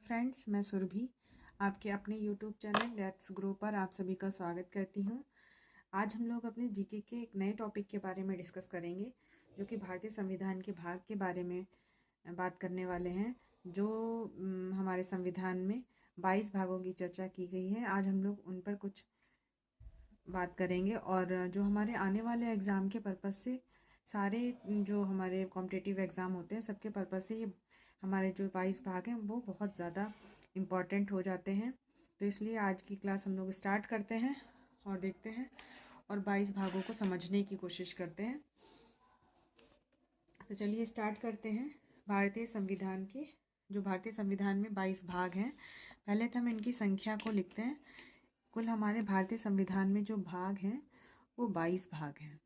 Friends, मैं सुरभि आपके अपने यूट्यूब चैनल लेट्स ग्रो पर आप सभी का स्वागत करती हूँ। आज हम लोग अपने जीके के एक नए टॉपिक के बारे में डिस्कस करेंगे, जो कि भारतीय संविधान के भाग के बारे में बात करने वाले हैं। जो हमारे संविधान में 22 भागों की चर्चा की गई है, आज हम लोग उन पर कुछ बात करेंगे। और जो हमारे आने वाले एग्ज़ाम के पर्पज़ से, सारे जो हमारे कॉम्पिटिटिव एग्ज़ाम होते हैं सबके पर्पज़ से ये हमारे जो 22 भाग हैं वो बहुत ज़्यादा इम्पॉर्टेंट हो जाते हैं। तो इसलिए आज की क्लास हम लोग स्टार्ट करते हैं और देखते हैं और 22 भागों को समझने की कोशिश करते हैं। तो चलिए स्टार्ट करते हैं। भारतीय संविधान के जो भारतीय संविधान में 22 भाग हैं, पहले तो हम इनकी संख्या को लिखते हैं। कुल हमारे भारतीय संविधान में जो भाग हैं वो 22 भाग हैं।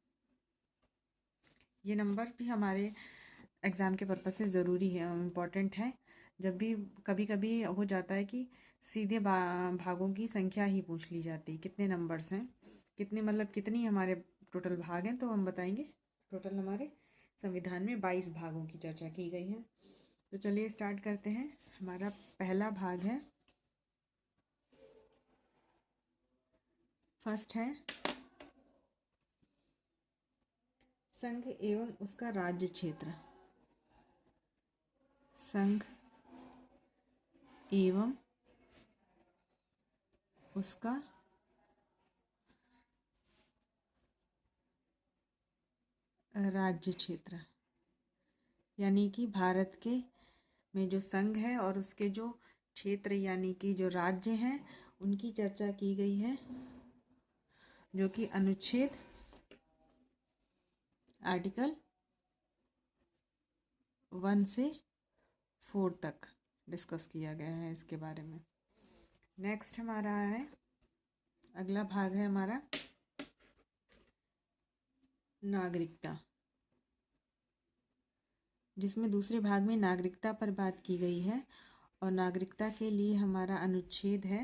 ये नंबर भी हमारे एग्ज़ाम के पर्पज़ से ज़रूरी है, इम्पॉर्टेंट है। जब भी कभी कभी हो जाता है कि सीधे भागों की संख्या ही पूछ ली जाती है, कितने नंबर्स हैं, कितनी हमारे टोटल भाग हैं, तो हम बताएंगे टोटल हमारे संविधान में 22 भागों की चर्चा की गई है। तो चलिए स्टार्ट करते हैं। हमारा पहला भाग है, फर्स्ट है संघ एवं उसका राज्य क्षेत्र। संघ एवं उसका राज्य क्षेत्र, यानी कि भारत के में जो संघ है और उसके जो क्षेत्र यानी कि जो राज्य हैं उनकी चर्चा की गई है, जो कि अनुच्छेद आर्टिकल 1 से 4 तक डिस्कस किया गया है इसके बारे में। नेक्स्ट हमारा है, अगला भाग है हमारा नागरिकता, जिसमें दूसरे भाग में नागरिकता पर बात की गई है। और नागरिकता के लिए हमारा अनुच्छेद है,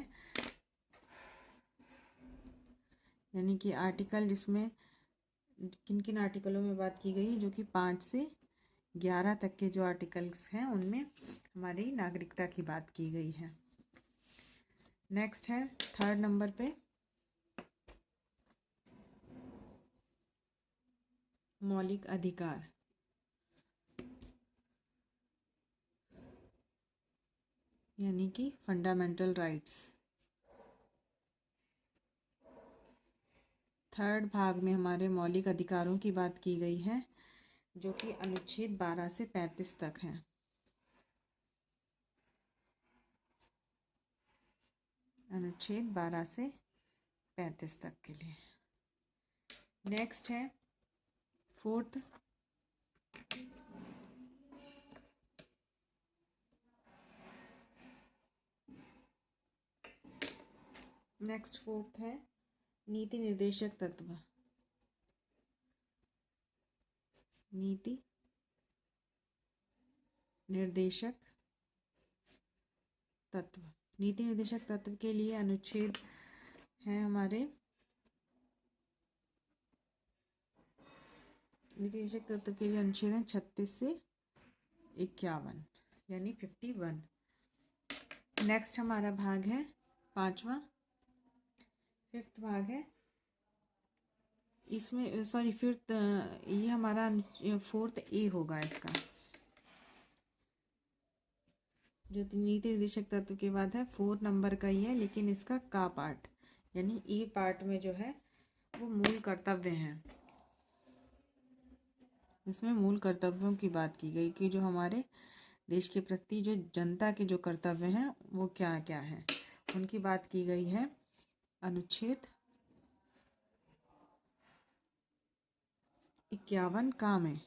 यानी कि आर्टिकल, जिसमें किन किन आर्टिकलों में बात की गई है, जो कि 5 से 11 तक के जो आर्टिकल्स हैं उनमें हमारी नागरिकता की बात की गई है। नेक्स्ट है थर्ड नंबर पे मौलिक अधिकार, यानी कि फंडामेंटल राइट्स। थर्ड भाग में हमारे मौलिक अधिकारों की बात की गई है, जो कि अनुच्छेद 12 से 35 तक है। अनुच्छेद 12 से 35 तक के लिए। नेक्स्ट है फोर्थ है नीति निर्देशक तत्व। नीति निर्देशक तत्व। नीति निर्देशक तत्व के लिए अनुच्छेद हैं हमारे, नीति निर्देशक तत्व के लिए अनुच्छेद हैं 36 से 51, यानी 51। नेक्स्ट हमारा भाग है पांचवा, फिफ्थ भाग है। इसमें फिफ्थ, ये हमारा 4th ए होगा इसका। जो नीति निर्देशक तत्व के बाद है 4 नंबर का ही है, लेकिन इसका का पार्ट यानी ए पार्ट में जो है वो मूल कर्तव्य हैं। इसमें मूल कर्तव्यों की बात की गई कि जो हमारे देश के प्रति जो जनता के जो कर्तव्य हैं वो क्या क्या हैं, उनकी बात की गई है अनुच्छेद 51 का में,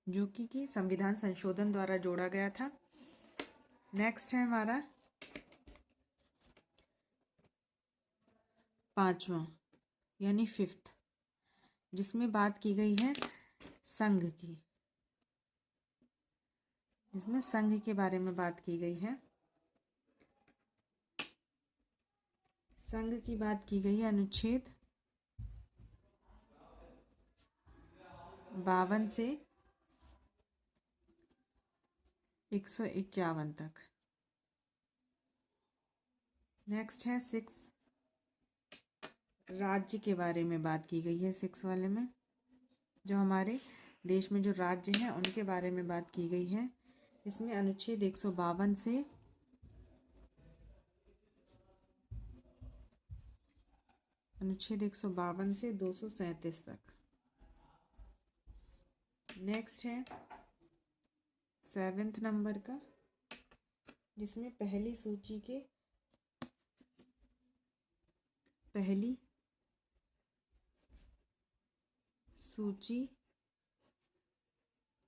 जो कि संविधान संशोधन द्वारा जोड़ा गया था। नेक्स्ट है हमारा पांचवा, यानी फिफ्थ, जिसमें बात की गई है संघ की, जिसमें संघ के बारे में बात की गई है। संघ की बात की गई है अनुच्छेद 52 से 151 तक। नेक्स्ट है 6 राज्य के बारे में बात की गई है। 6 वाले में जो हमारे देश में जो राज्य हैं उनके बारे में बात की गई है। इसमें अनुच्छेद 152 से अनुच्छेद 152 से 237 तक। नेक्स्ट है 7th नंबर का, जिसमें पहली सूची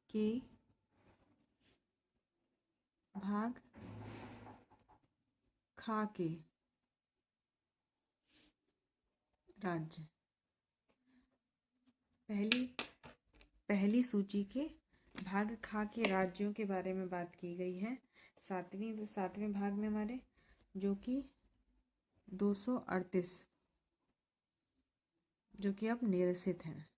के भाग खा के राज्य। पहली सूची के भाग खा के राज्यों के बारे में बात की गई है। सातवें भाग में हमारे जो कि 238 जो कि अब निरसित हैं।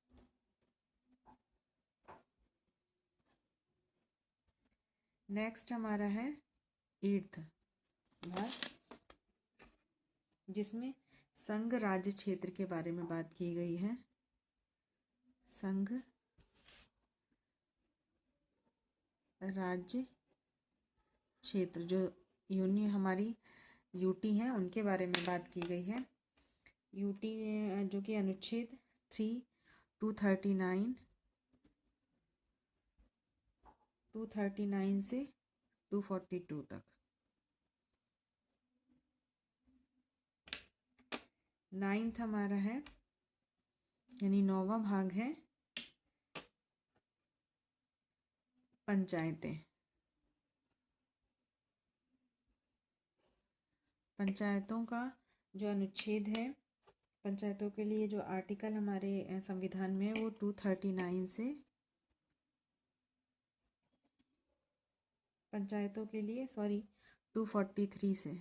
नेक्स्ट हमारा है 8th भाग, जिसमें संघ राज्य क्षेत्र के बारे में बात की गई है। संघ राज्य क्षेत्र जो यूनियन हमारी यूटी है उनके बारे में बात की गई है। यूटी जो कि अनुच्छेद 239 से 242 तक। 9th हमारा है यानी 9वां भाग है पंचायतें। पंचायतों का जो अनुच्छेद है, पंचायतों के लिए जो आर्टिकल हमारे संविधान में है वो 239 से, पंचायतों के लिए 243 से,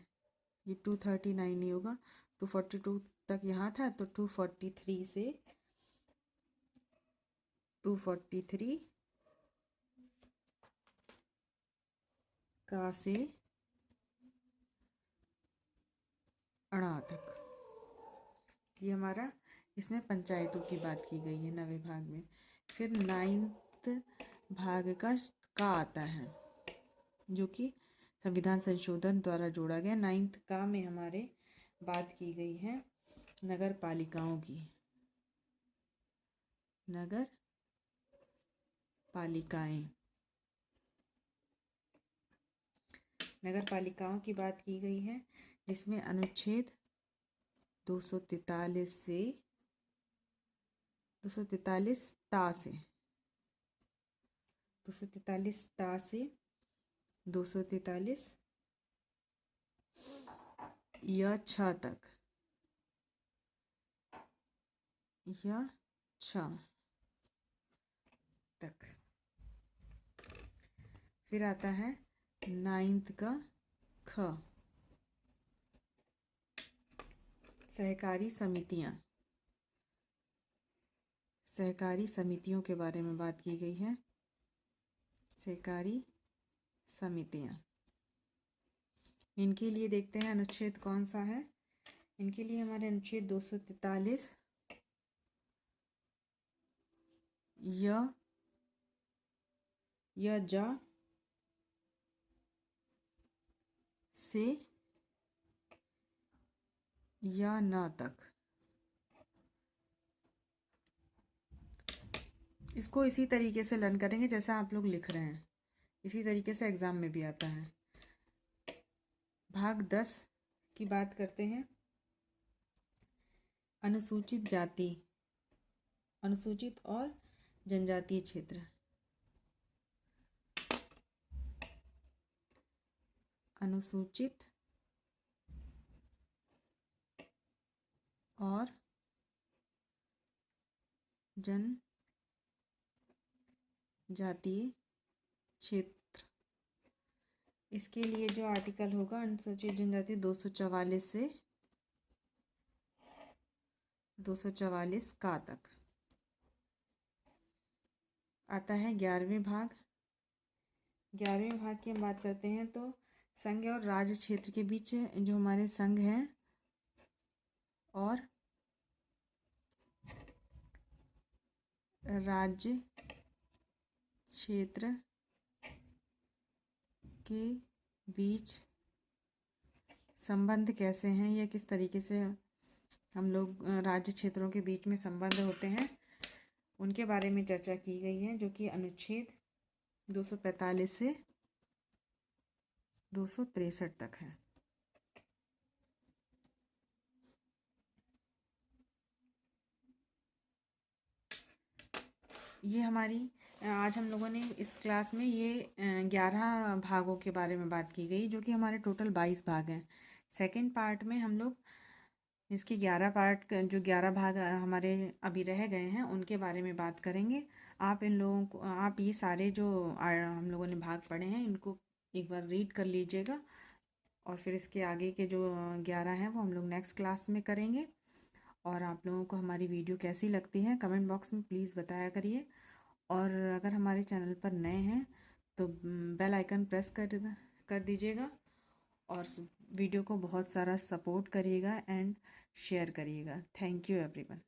ये 239 नहीं होगा, 242 तक यहाँ था तो 243 से 243 का से अड़ा तक। ये हमारा इसमें पंचायतों की बात की गई है 9वें भाग में। फिर 9th भाग का आता है जो कि संविधान संशोधन द्वारा जोड़ा गया। 9th का में हमारे बात की गई है नगर पालिकाओं की। नगर पालिकाओं की बात की गई है, जिसमें अनुच्छेद 243 से 243 ता से 243 या 6 तक फिर आता है 9th का ख, सहकारी समितियों के बारे में बात की गई है। सहकारी समितियां, इनके लिए देखते हैं अनुच्छेद कौन सा है। इनके लिए हमारे अनुच्छेद 243 या जा से या ना तक। इसको इसी तरीके से लर्न करेंगे जैसा आप लोग लिख रहे हैं, इसी तरीके से एग्जाम में भी आता है। भाग 10 की बात करते हैं। अनुसूचित जाति, अनुसूचित और जनजातीय क्षेत्र। अनुसूचित और जनजातीय क्षेत्र, इसके लिए जो आर्टिकल होगा अनुसूचित जनजाति 244 से 244 का तक आता है। 11वें भाग 11वें भाग की हम बात करते हैं तो संघ और राज्य क्षेत्र के बीच जो हमारे संघ हैं और राज्य क्षेत्र के बीच संबंध कैसे हैं या किस तरीके से हम लोग राज्य क्षेत्रों के बीच में संबंध होते हैं उनके बारे में चर्चा की गई है, जो कि अनुच्छेद 245 से 263 तक है। ये हमारी आज हम लोगों ने इस क्लास में ये 11 भागों के बारे में बात की गई, जो कि हमारे टोटल 22 भाग हैं। सेकंड पार्ट में हम लोग इसके 11 पार्ट जो 11 भाग हमारे अभी रह गए हैं उनके बारे में बात करेंगे। आप इन लोगों को आप ये सारे जो हम लोगों ने भाग पढ़े हैं इनको एक बार रीड कर लीजिएगा और फिर इसके आगे के जो 11 हैं वो हम लोग नेक्स्ट क्लास में करेंगे। और आप लोगों को हमारी वीडियो कैसी लगती है कमेंट बॉक्स में प्लीज़ बताया करिए। और अगर हमारे चैनल पर नए हैं तो बेल आइकन प्रेस कर दीजिएगा और वीडियो को बहुत सारा सपोर्ट करिएगा एंड शेयर करिएगा। Thank you everyone.